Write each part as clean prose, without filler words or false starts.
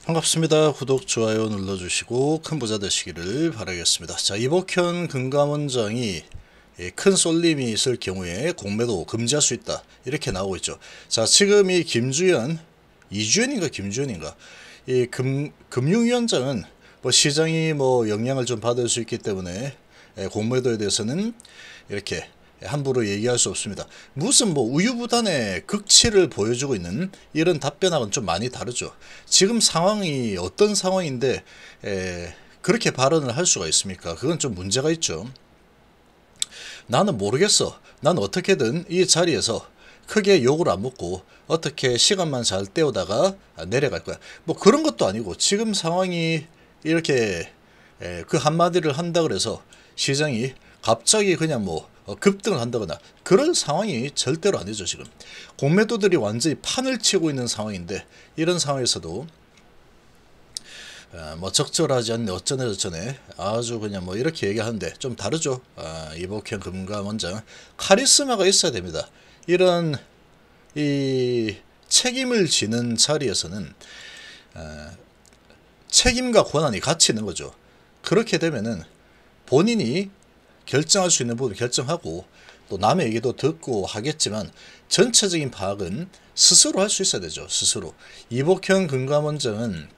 반갑습니다. 구독, 좋아요 눌러주시고 큰 부자 되시기를 바라겠습니다. 자, 이복현 금감원장이 큰 쏠림이 있을 경우에 공매도 금지할 수 있다, 이렇게 나오고 있죠. 자, 지금 이 김주현인가 이 금융위원장은 시장이 영향을 좀 받을 수 있기 때문에 공매도에 대해서는 이렇게 함부로 얘기할 수 없습니다. 무슨 우유부단의 극치를 보여주고 있는 이런 답변하고는 좀 많이 다르죠. 지금 상황이 어떤 상황인데 그렇게 발언을 할 수가 있습니까? 그건 좀 문제가 있죠. 나는 모르겠어. 난 어떻게든 이 자리에서 크게 욕을 안 먹고 어떻게 시간만 잘 때우다가 내려갈 거야. 그런 것도 아니고 지금 상황이 이렇게 그 한마디를 한다 그래서 시장이 갑자기 그냥 급등을 한다거나 그런 상황이 절대로 아니죠. 지금 공매도들이 완전히 판을 치고 있는 상황인데, 이런 상황에서도 적절하지 않네 어쩌네 저쩌네 아주 그냥 이렇게 얘기하는데 좀 다르죠. 이복현 금감원장 카리스마가 있어야 됩니다. 이런 이 책임을 지는 자리에서는 책임과 권한이 같이 있는 거죠. 그렇게 되면은 본인이 결정할 수 있는 부분 결정하고 또 남의 얘기도 듣고 하겠지만 전체적인 파악은 스스로 할 수 있어야 되죠. 스스로. 이복현 금감원장은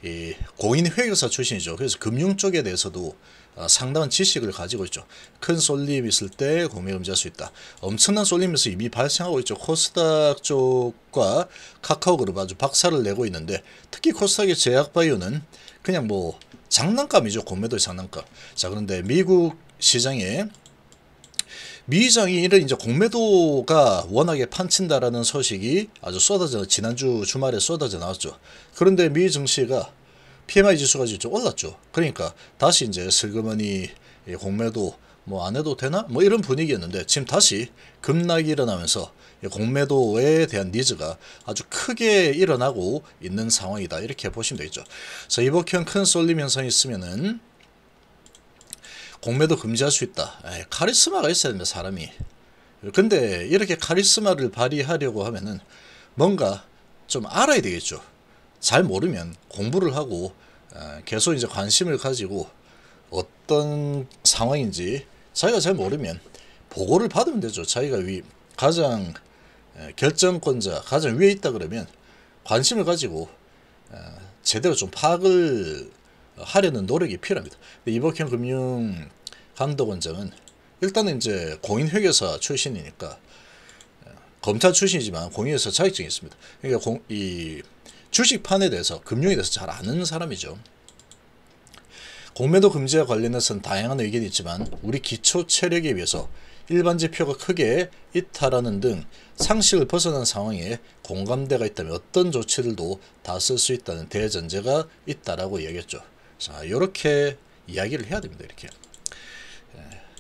이 공인회계사 출신이죠. 그래서 금융 쪽에 대해서도 상당한 지식을 가지고 있죠. 큰 쏠림이 있을 때 공매 금지할 수 있다. 엄청난 쏠림에서 이미 발생하고 있죠. 코스닥 쪽과 카카오그룹 아주 박살을 내고 있는데, 특히 코스닥의 제약바이오는 그냥 장난감이죠. 공매도의 장난감. 자, 그런데 미국 시장에 미장이 이런 이제 공매도가 워낙에 판친다라는 소식이 아주 지난주 주말에 쏟아져 나왔죠. 그런데 미 증시가 PMI 지수가 좀 올랐죠. 그러니까 다시 이제 슬그머니 공매도 안 해도 되나? 이런 분위기였는데 지금 다시 급락이 일어나면서 공매도에 대한 니즈가 아주 크게 일어나고 있는 상황이다, 이렇게 보시면 되겠죠. 그래서 이복현 큰 쏠림 현상이 있으면은 공매도 금지할 수 있다. 카리스마가 있어야 됩니다, 사람이. 근데 이렇게 카리스마를 발휘하려고 하면은 뭔가 좀 알아야 되겠죠. 잘 모르면 공부를 하고 계속 이제 관심을 가지고 어떤 상황인지 자기가 잘 모르면 보고를 받으면 되죠. 자기가 가장 결정권자, 가장 위에 있다 그러면 관심을 가지고 제대로 좀 파악을 하려는 노력이 필요합니다. 이복현 금융감독원장은 일단은 이제 공인회계사 출신이니까 검찰 출신이지만 공인회계사 자격증이 있습니다. 그러니까 이 주식판에 대해서, 금융에 대해서 잘 아는 사람이죠. 공매도 금지와 관련해서는 다양한 의견이 있지만 우리 기초 체력에 비해서 일반 지표가 크게 이탈하는 등 상식을 벗어난 상황에 공감대가 있다면 어떤 조치들도 다 쓸 수 있다는 대전제가 있다라고 이야기했죠. 자, 이렇게 이야기를 해야 됩니다. 이렇게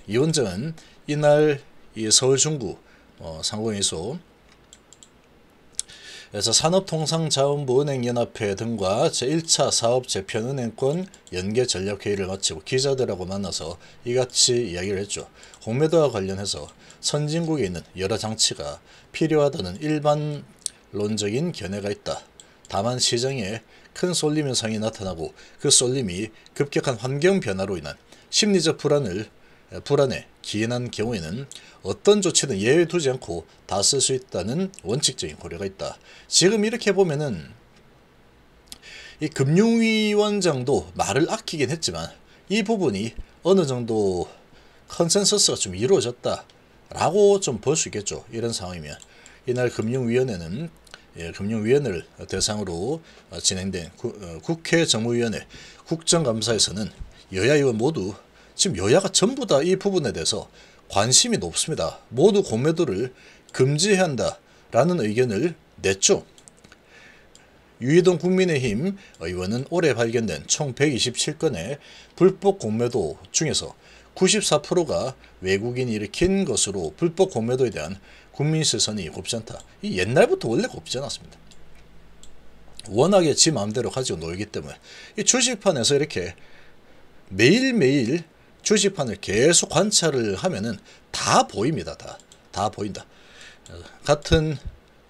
이 원장은 이날 이 서울 중구 상공회의소 에서 산업통상자원부은행연합회 등과 제1차 사업재편은행권 연계전략회의를 마치고 기자들하고 만나서 이같이 이야기를 했죠. 공매도와 관련해서 선진국에 있는 여러 장치가 필요하다는 일반론적인 견해가 있다. 다만 시장에 큰 쏠림 현상이 나타나고 그 쏠림이 급격한 환경 변화로 인한 심리적 불안에 기인한 경우에는 어떤 조치든 예외 두지 않고 다 쓸 수 있다는 원칙적인 고려가 있다. 지금 이렇게 보면은 이 금융위원장도 말을 아끼긴 했지만 이 부분이 어느 정도 컨센서스가 좀 이루어졌다라고 좀 볼 수 있겠죠. 이런 상황이면 이날 금융위원회는 금융위원회를 대상으로 진행된 국회 정무위원회 국정감사에서는 여야 의원 모두 지금 여야가 전부 다 이 부분에 대해서 관심이 높습니다. 모두 공매도를 금지해야 한다라는 의견을 냈죠. 유희동 국민의힘 의원은 올해 발견된 총 127건의 불법 공매도 중에서 94%가 외국인이 일으킨 것으로 불법 공매도에 대한 국민 시선이 곱지 않다. 이 옛날부터 원래 곱지 않았습니다. 워낙에 지 마음대로 가지고 놀기 때문에 이 주식판에서 이렇게 매일매일 주식판을 계속 관찰을 하면은 다 보입니다. 다 보인다. 같은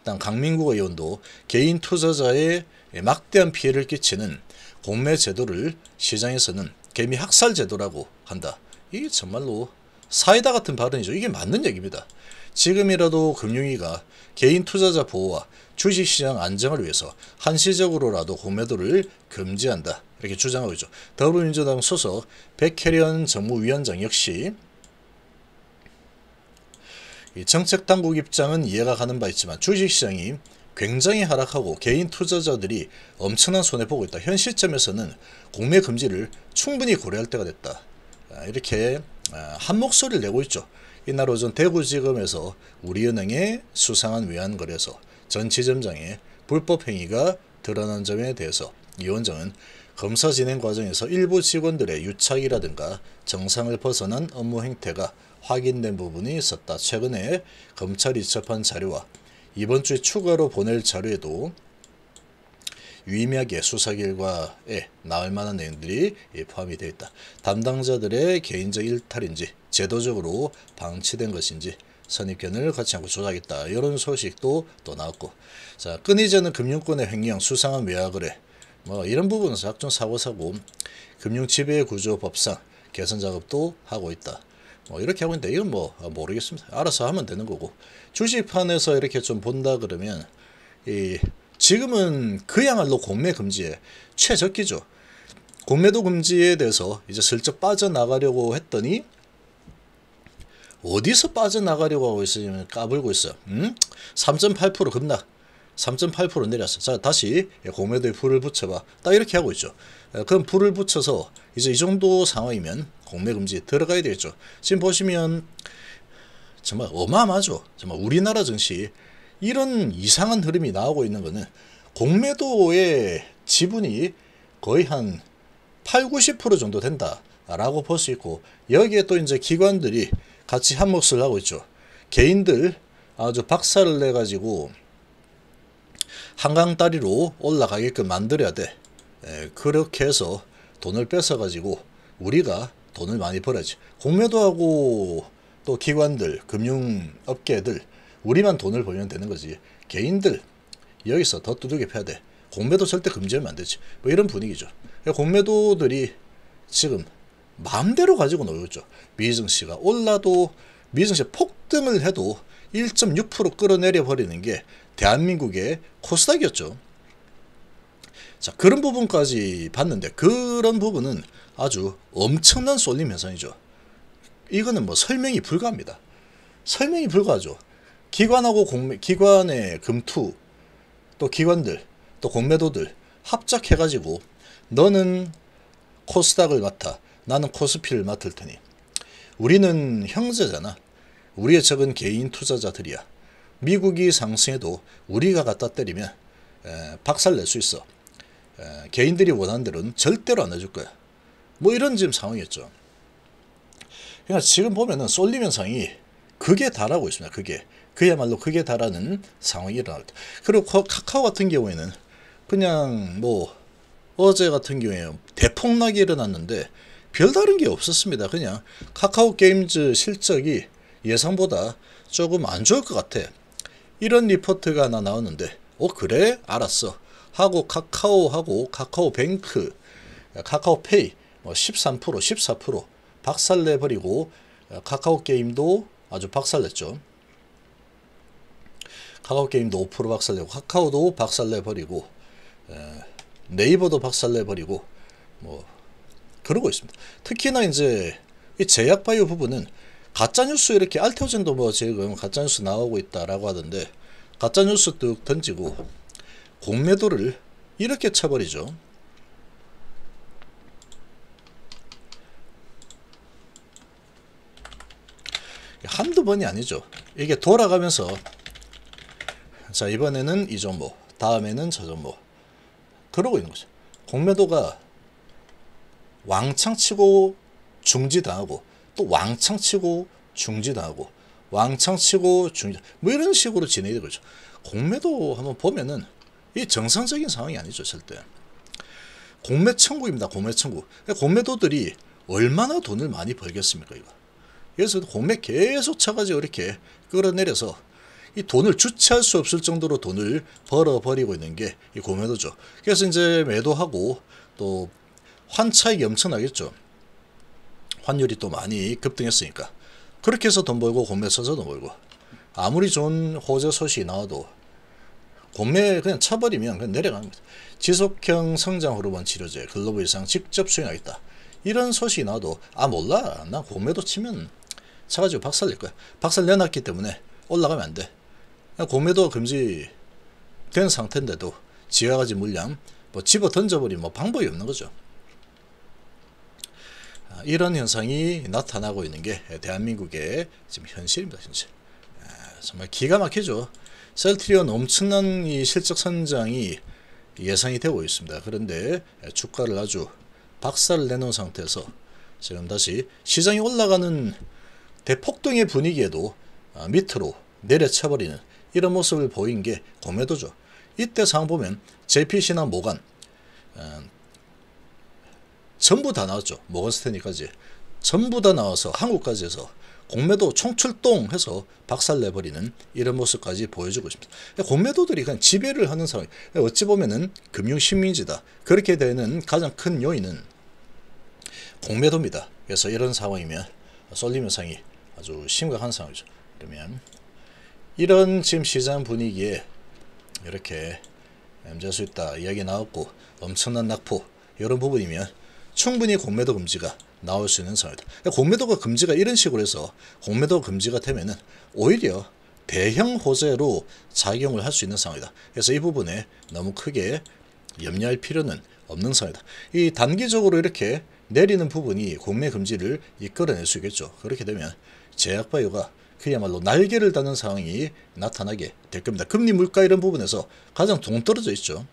민주당 강민구 의원도 개인 투자자에 막대한 피해를 끼치는 공매 제도를 시장에서는 개미 학살 제도라고 한다. 이게 정말로 사이다 같은 발언이죠. 이게 맞는 얘기입니다. 지금이라도 금융위가 개인 투자자 보호와 주식시장 안정을 위해서 한시적으로라도 공매도를 금지한다. 이렇게 주장하고 있죠. 더불어민주당 소속 백혜련 정무위원장 역시 정책당국 입장은 이해가 가는 바 있지만 주식시장이 굉장히 하락하고 개인 투자자들이 엄청난 손해보고 있다. 현 시점에서는 공매 금지를 충분히 고려할 때가 됐다. 이렇게 한 목소리를 내고 있죠. 이날 오전 대구지검에서 우리은행의 수상한 외환거래소 전 지점장의 불법 행위가 드러난 점에 대해서 이 원장은 검사 진행 과정에서 일부 직원들의 유착이라든가 정상을 벗어난 업무 행태가 확인된 부분이 있었다. 최근에 검찰이 접한 자료와 이번 주에 추가로 보낼 자료에도 유의미하게 수사 결과에 나올 만한 내용들이 포함이 되어 있다. 담당자들의 개인적 일탈인지 제도적으로 방치된 것인지 선입견을 갖지 않고 조사하겠다. 이런 소식도 또 나왔고, 자, 끊이지 않는 금융권의 횡령, 수상한 외화거래, 뭐 이런 부분은 작전 사고 금융 지배 구조 법상 개선 작업도 하고 있다. 뭐 이렇게 하고 있는데 이건 뭐 모르겠습니다. 알아서 하면 되는 거고, 주식판에서 이렇게 좀 본다 그러면 지금은 그야말로 공매 금지에 최적기죠. 공매도 금지에 대해서 이제 슬쩍 빠져나가려고 했더니 어디서 빠져나가려고 하고 있으면 까불고 있어. 3.8% 급락, 3.8% 내렸어. 자, 다시 공매도에 불을 붙여봐. 딱 이렇게 하고 있죠. 그럼 불을 붙여서 이제 이 정도 상황이면 공매 금지 들어가야 되겠죠. 지금 보시면 정말 어마어마하죠. 정말 우리나라 증시 이런 이상한 흐름이 나오고 있는 거는 공매도의 지분이 거의 한 80~90% 정도 된다라고 볼 수 있고, 여기에 또 이제 기관들이 같이 한 몫을 하고 있죠. 개인들 아주 박살을 내 가지고 한강다리로 올라가게끔 만들어야 돼. 그렇게 해서 돈을 뺏어 가지고 우리가 돈을 많이 벌어야지. 공매도하고 또 기관들, 금융업계들 우리만 돈을 벌면 되는 거지. 개인들 여기서 더 두들겨 패야 돼. 공매도 절대 금지하면 안 되지. 뭐 이런 분위기죠. 공매도들이 지금 마음대로 가지고 놀고 있죠. 미증시가 올라도, 미증시 폭등을 해도 1.6% 끌어내려 버리는 게 대한민국의 코스닥이었죠. 자, 그런 부분까지 봤는데 그런 부분은 아주 엄청난 쏠림 현상이죠. 이거는 뭐 설명이 불가합니다. 설명이 불가하죠. 기관하고 기관의 금투, 또 기관들, 또 공매도들 합작해가지고 너는 코스닥을 맡아, 나는 코스피를 맡을 테니 우리는 형제잖아. 우리의 적은 개인 투자자들이야. 미국이 상승해도 우리가 갖다 때리면 박살 낼 수 있어. 개인들이 원하는 대로는 절대로 안 해줄 거야. 뭐 이런 지금 상황이었죠. 그러니까 지금 보면은 쏠림 현상이 극에 달하고 있습니다. 그야말로 극에 달하는 상황이 일어날 때. 그리고 카카오 같은 경우에는 그냥 뭐 어제 같은 경우에 대폭락이 일어났는데 별다른 게 없었습니다. 그냥 카카오 게임즈 실적이 예상보다 조금 안 좋을 것 같아. 이런 리포트가 하나 나왔는데 그래? 알았어. 하고 카카오하고 카카오뱅크, 카카오페이 뭐 13%, 14% 박살내버리고, 카카오 게임도 아주 박살냈죠. 카카오 게임도 5% 박살내고, 카카오도 박살내버리고, 네이버도 박살내버리고, 뭐 그러고 있습니다. 특히나 이제 이 제약바이오 부분은 가짜뉴스, 이렇게 알테오젠도 뭐 지금 가짜뉴스 나오고 있다라고 하던데, 가짜뉴스 뚝 던지고 공매도를 이렇게 쳐버리죠. 한두 번이 아니죠. 이게 돌아가면서, 자, 이번에는 이 종목, 다음에는 저 종목, 그러고 있는 거죠. 공매도가 왕창 치고 중지당하고, 또 왕창 치고 중지당하고, 왕창 치고 중지, 뭐 이런 식으로 진행이 되고 있죠. 공매도 한번 보면은 이 정상적인 상황이 아니죠. 절대 공매 천국입니다. 공매 천국. 공매도들이 얼마나 돈을 많이 벌겠습니까, 이거. 그래서 공매 계속 쳐가지고 이렇게 끌어내려서 이 돈을 주체할 수 없을 정도로 돈을 벌어버리고 있는 게 이 공매도죠. 그래서 이제 매도하고 또 환차익이 엄청나겠죠. 환율이 또 많이 급등했으니까. 그렇게 해서 돈 벌고 공매 써서 돈 벌고, 아무리 좋은 호재 소식이 나와도 공매 그냥 쳐버리면 그냥 내려가는 거죠. 지속형 성장 호르몬 치료제 글로벌 이상 직접 수행하겠다. 이런 소식이 나와도 몰라, 난 공매도 치면 차가지고 박살 낼 거야. 박살 내놨기 때문에 올라가면 안 돼. 공매도 금지된 상태인데도 지가 가진 물량 뭐 집어 던져버리면 뭐 방법이 없는 거죠. 이런 현상이 나타나고 있는 게 대한민국의 지금 현실입니다. 현실. 정말 기가 막히죠. 셀트리온 엄청난 이 실적 선장이 예상이 되고 있습니다. 그런데 주가를 아주 박살을 내놓은 상태에서 지금 다시 시장이 올라가는 대폭등의 분위기에도 밑으로 내려쳐버리는 이런 모습을 보인 게 공매도죠. 이때 상황 보면 JPC나 모간 전부 다 나왔죠. 모건스탠리까지 전부 다 나와서 한국까지 해서 공매도 총출동해서 박살내버리는 이런 모습까지 보여주고 있습니다. 공매도들이 그냥 지배를 하는 상황. 어찌 보면은 금융식민지다. 그렇게 되는 가장 큰 요인은 공매도입니다. 그래서 이런 상황이면 쏠림 현상이 아주 심각한 상황이죠. 그러면 이런 지금 시장 분위기에 이렇게 염두할 수 있다 이야기 나왔고, 엄청난 낙폭 이런 부분이면 충분히 공매도 금지가 나올 수 있는 상황이다. 공매도가 금지가 이런 식으로 해서 공매도 금지가 되면은 오히려 대형 호재로 작용을 할 수 있는 상황이다. 그래서 이 부분에 너무 크게 염려할 필요는 없는 상황이다. 이 단기적으로 이렇게 내리는 부분이 공매 금지를 이끌어낼 수 있겠죠. 그렇게 되면 제약바이오가 그야말로 날개를 다는 상황이 나타나게 될 겁니다. 금리, 물가 이런 부분에서 가장 동떨어져 있죠.